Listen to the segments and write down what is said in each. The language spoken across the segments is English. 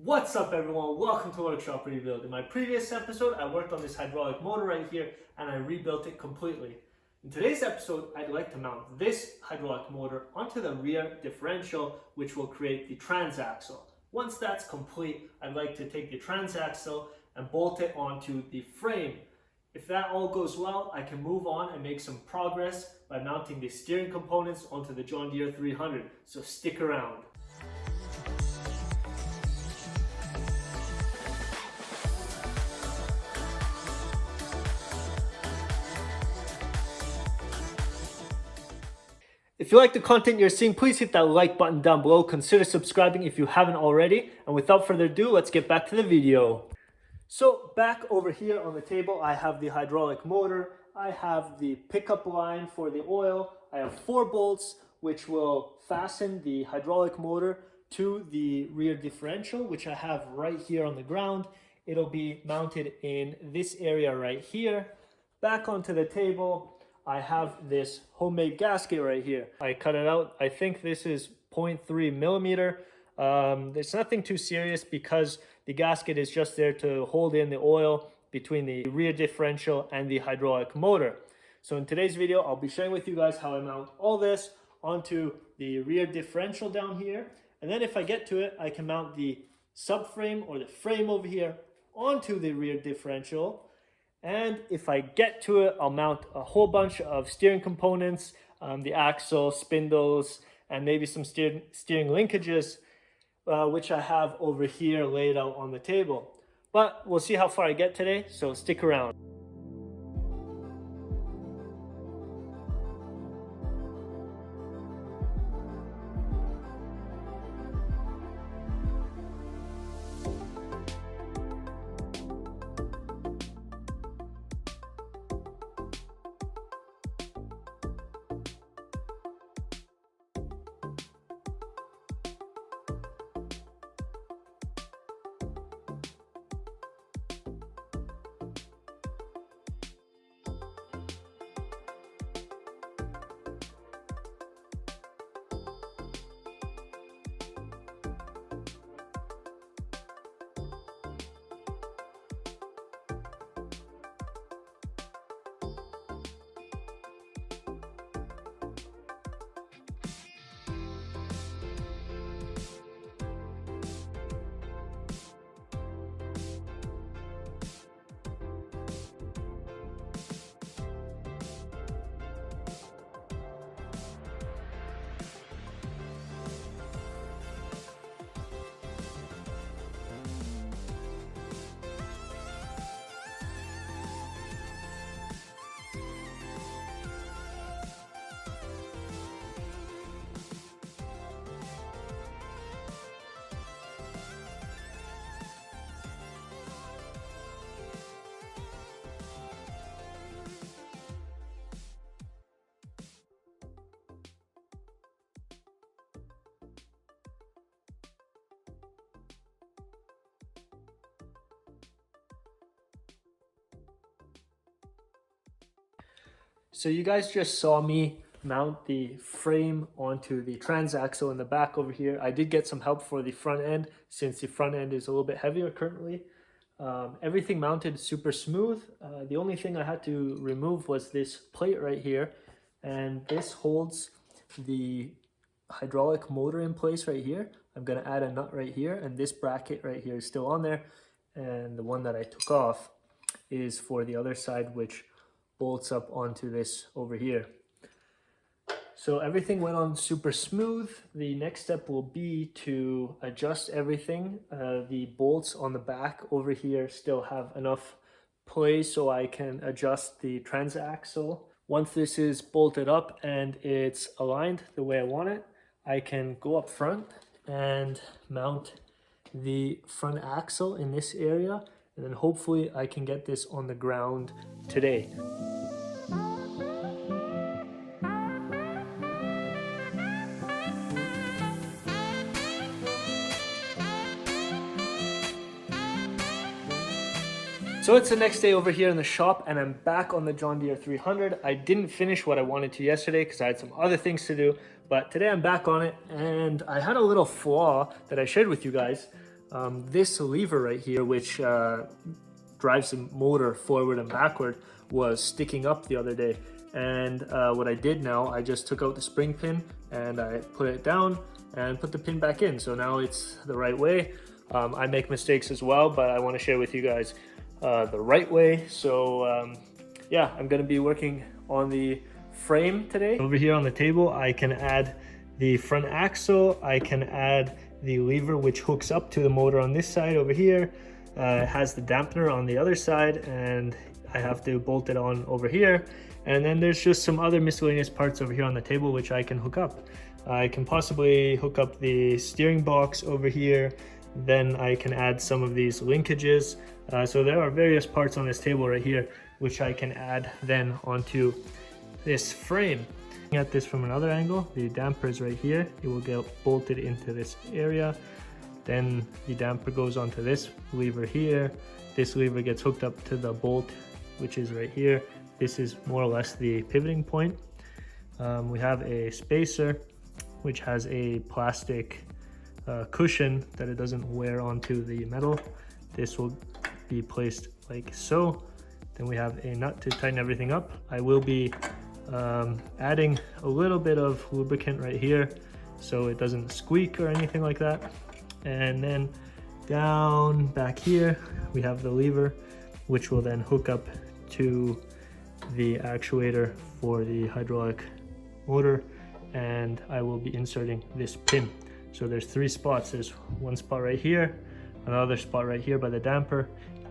What's up everyone, welcome to Workshop Rebuild. In my previous episode, I worked on this hydraulic motor right here and I rebuilt it completely. In today's episode, I'd like to mount this hydraulic motor onto the rear differential, which will create the transaxle. Once that's complete, I'd like to take the transaxle and bolt it onto the frame. If that all goes well, I can move on and make some progress by mounting the steering components onto the John Deere 300, so stick around. If you like the content you're seeing, please hit that like button down below. Consider subscribing if you haven't already. And without further ado, let's get back to the video. So back over here on the table, I have the hydraulic motor. I have the pickup line for the oil. I have 4 bolts, which will fasten the hydraulic motor to the rear differential, which I have right here on the ground. It'll be mounted in this area right here. Back onto the table, I have this homemade gasket right here. I cut it out. I think this is 0.3 millimeter. There's nothing too serious because the gasket is just there to hold in the oil between the rear differential and the hydraulic motor. So in today's video, I'll be sharing with you guys how I mount all this onto the rear differential down here. And then if I get to it, I can mount the subframe or the frame over here onto the rear differential. And if I get to it, I'll mount a whole bunch of steering components, the axle, spindles, and maybe some steering linkages, which I have over here laid out on the table. But we'll see how far I get today, so stick around. So you guys just saw me mount the frame onto the transaxle in the back over here. I did get some help for the front end since the front end is a little bit heavier currently. Everything mounted super smooth. The only thing I had to remove was this plate right here, and this holds the hydraulic motor in place right here. I'm going to add a nut right here, and this bracket right here is still on there, and the one that I took off is for the other side, which bolts up onto this over here. So everything went on super smooth. The next step will be to adjust everything. The bolts on the back over here still have enough play so I can adjust the transaxle. Once this is bolted up and it's aligned the way I want it, I can go up front and mount the front axle in this area, and then hopefully I can get this on the ground today. So it's the next day over here in the shop and I'm back on the John Deere 300. I didn't finish what I wanted to yesterday because I had some other things to do, but today I'm back on it and I had a little flaw that I shared with you guys. This lever right here, which drives the motor forward and backward, was sticking up the other day. And what I did now, I just took out the spring pin and I put it down and put the pin back in. So now it's the right way. I make mistakes as well, but I want to share with you guys the right way. So yeah, I'm going to be working on the frame today. Over here on the table, I can add the front axle. I can add the lever which hooks up to the motor on this side over here. It has the dampener on the other side, and I have to bolt it on over here. And then there's just some other miscellaneous parts over here on the table which I can hook up. I can possibly hook up the steering box over here. Then I can add some of these linkages. So there are various parts on this table right here which I can add then onto this frame. Looking at this from another angle, the damper is right here. It will get bolted into this area. Then the damper goes onto this lever here. This lever gets hooked up to the bolt, which is right here. This is more or less the pivoting point. We have a spacer, which has a plastic cushion that it doesn't wear onto the metal. This will be placed like so. Then we have a nut to tighten everything up. I will be adding a little bit of lubricant right here so it doesn't squeak or anything like that. And then down back here we have the lever, which will then hook up to the actuator for the hydraulic motor, and I will be inserting this pin. So there's 3 spots. There's one spot right here, another spot right here by the damper,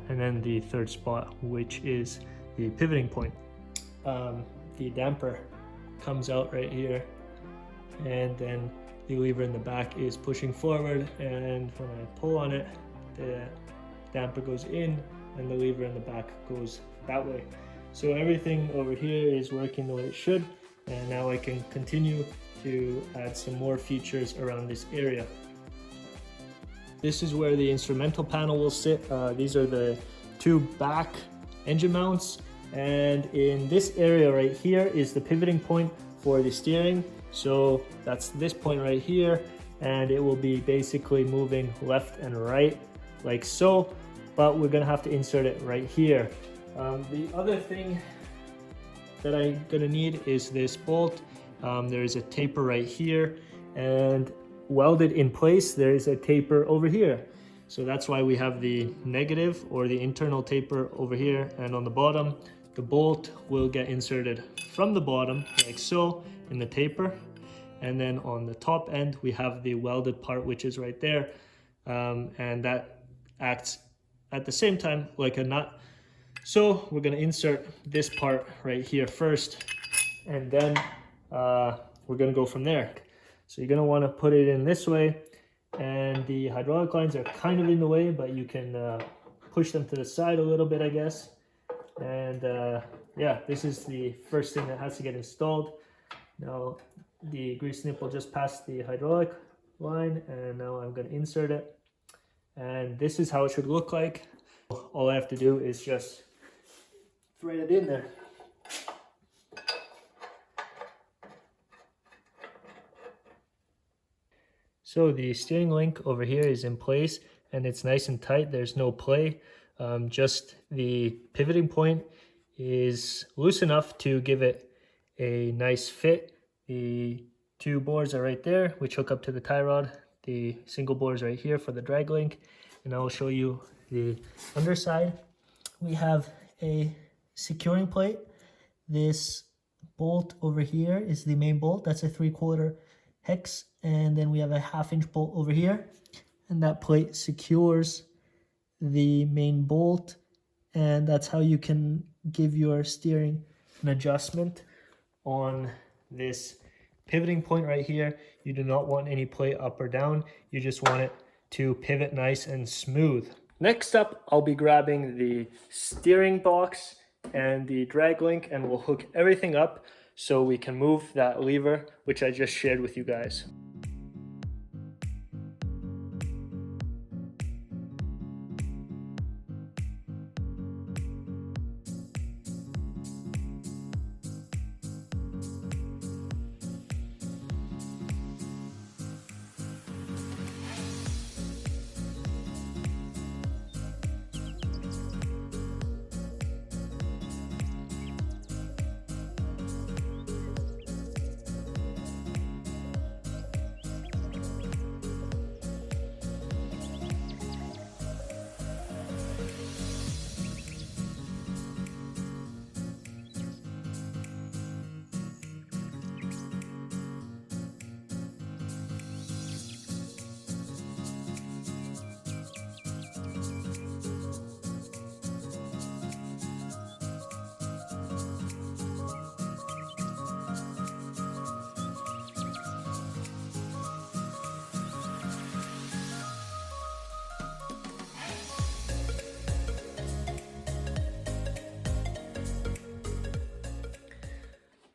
and then the 3rd spot, which is the pivoting point. The damper comes out right here, and then the lever in the back is pushing forward, and when I pull on it, the damper goes in and the lever in the back goes that way. So everything over here is working the way it should, and now I can continue to add some more features around this area. This is where the instrumental panel will sit. These are the 2 back engine mounts, and in this area right here is the pivoting point for the steering. So that's this point right here, and it will be basically moving left and right like so, but we're gonna have to insert it right here. The other thing that I'm gonna need is this bolt. There is a taper right here, and welded in place there is a taper over here. So that's why we have the negative or the internal taper over here, and on the bottom the bolt will get inserted from the bottom like so in the taper, and then on the top end we have the welded part, which is right there, and that acts at the same time like a nut. So we're going to insert this part right here first, and then we're going to go from there. So you're going to want to put it in this way, and the hydraulic lines are kind of in the way, but you can push them to the side a little bit, I guess. And yeah, this is the first thing that has to get installed. Now the grease nipple just passed the hydraulic line, and now I'm going to insert it, and this is how it should look like. All I have to do is just thread it in there. So the steering link over here is in place, and it's nice and tight. There's no play. Just the pivoting point is loose enough to give it a nice fit. The 2 bores are right there, which hook up to the tie rod. The single bore is right here for the drag link, and I will show you the underside. We have a securing plate. This bolt over here is the main bolt. That's a 3/4 hex, and then we have a 1/2-inch bolt over here, and that plate secures the main bolt, and that's how you can give your steering an adjustment on this pivoting point right here. You do not want any play up or down. You just want it to pivot nice and smooth. Next up, I'll be grabbing the steering box and the drag link, and we'll hook everything up so we can move that lever, which I just shared with you guys.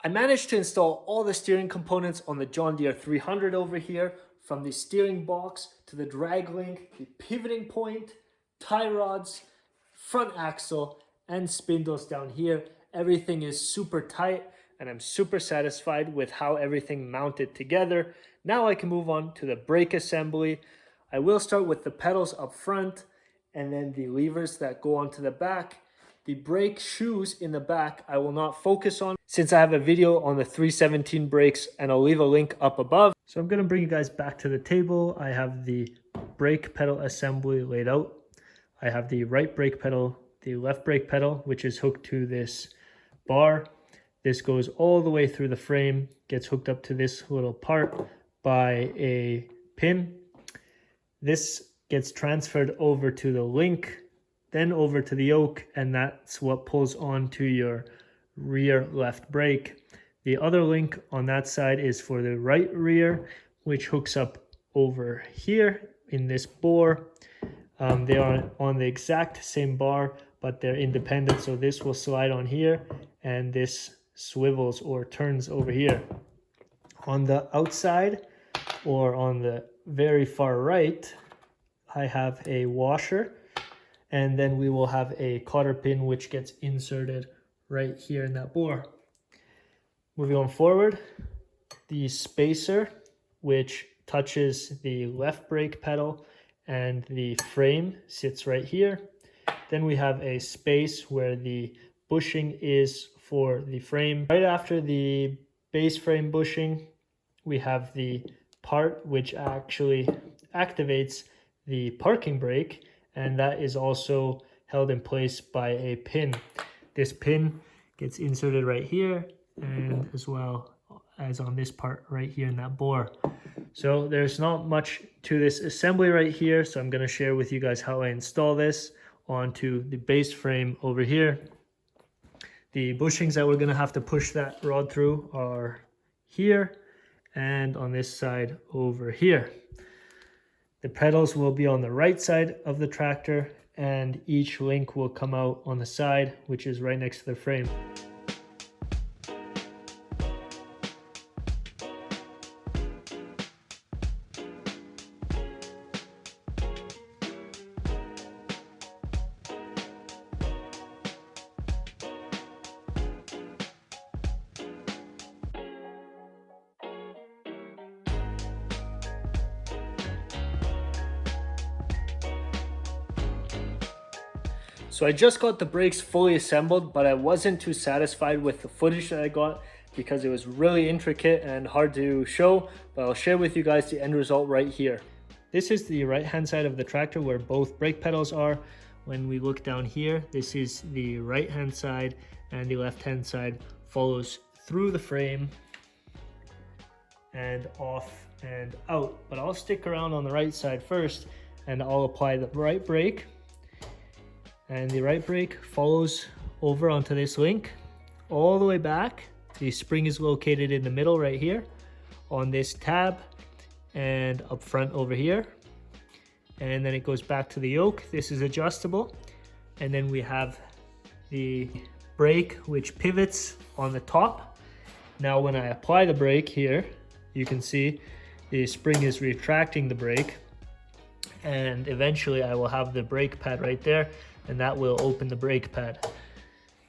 I managed to install all the steering components on the John Deere 300 over here, from the steering box to the drag link, the pivoting point, tie rods, front axle, and spindles down here. Everything is super tight and I'm super satisfied with how everything mounted together. Now I can move on to the brake assembly. I will start with the pedals up front and then the levers that go onto the back. The brake shoes in the back I will not focus on since I have a video on the 317 brakes and I'll leave a link up above. So I'm going to bring you guys back to the table. I have the brake pedal assembly laid out. I have the right brake pedal, the left brake pedal, which is hooked to this bar. This goes all the way through the frame, gets hooked up to this little part by a pin. This gets transferred over to the link, then over to the yoke, and that's what pulls onto your rear left brake. The other link on that side is for the right rear, which hooks up over here in this bore. They are on the exact same bar, but they're independent. So this will slide on here and this swivels or turns over here. On the outside or on the very far right, I have a washer. And then we will have a cotter pin which gets inserted right here in that bore. Moving on forward, the spacer which touches the left brake pedal and the frame sits right here. Then we have a space where the bushing is for the frame. Right after the base frame bushing, we have the part which actually activates the parking brake, and that is also held in place by a pin. This pin gets inserted right here and as well as on this part right here in that bore. So there's not much to this assembly right here, so I'm going to share with you guys how I install this onto the base frame over here. The bushings that we're going to have to push that rod through are here and on this side over here. The pedals will be on the right side of the tractor and each link will come out on the side, which is right next to the frame. So I just got the brakes fully assembled, but I wasn't too satisfied with the footage that I got because it was really intricate and hard to show, but I'll share with you guys the end result right here. This is the right hand side of the tractor where both brake pedals are. When we look down here, this is the right hand side and the left hand side follows through the frame and off and out. But I'll stick around on the right side first and I'll apply the right brake. And the right brake follows over onto this link all the way back. The spring is located in the middle right here on this tab and up front over here. And then it goes back to the yoke. This is adjustable. And then we have the brake which pivots on the top. Now when I apply the brake here, you can see the spring is retracting the brake. And eventually I will have the brake pad right there, and that will open the brake pad.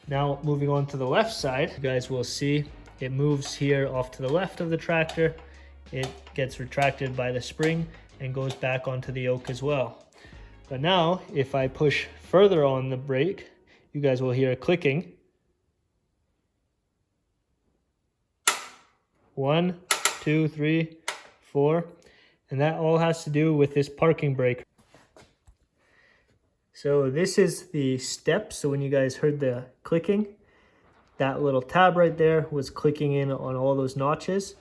Now moving on to the left side, you guys will see it moves here off to the left of the tractor. It gets retracted by the spring and goes back onto the yoke as well. But now if I push further on the brake, you guys will hear a clicking. 1, 2, 3, 4, and that all has to do with this parking brake. So this is the step. So when you guys heard the clicking, that little tab right there was clicking in on all those notches.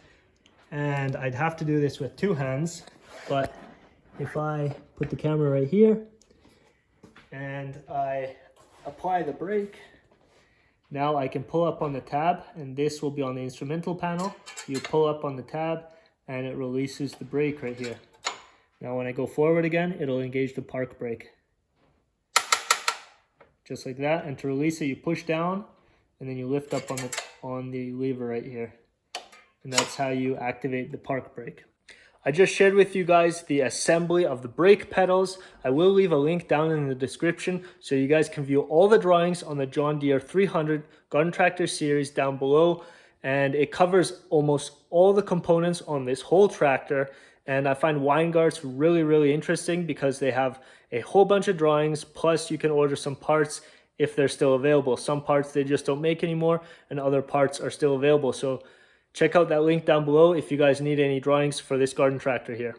And I'd have to do this with two hands, but if I put the camera right here and I apply the brake, now I can pull up on the tab, and this will be on the instrumental panel. You pull up on the tab and it releases the brake right here. Now when I go forward again, it'll engage the park brake. Just like that. And to release it, you push down and then you lift up on the on the lever right here. And that's how you activate the park brake. I just shared with you guys the assembly of the brake pedals. I will leave a link down in the description so you guys can view all the drawings on the John Deere 300 garden tractor series down below. And it covers almost all the components on this whole tractor. And I find Weingarts really interesting because they have a whole bunch of drawings, plus you can order some parts if they're still available. Some parts they just don't make anymore, and other parts are still available. So check out that link down below if you guys need any drawings for this garden tractor here.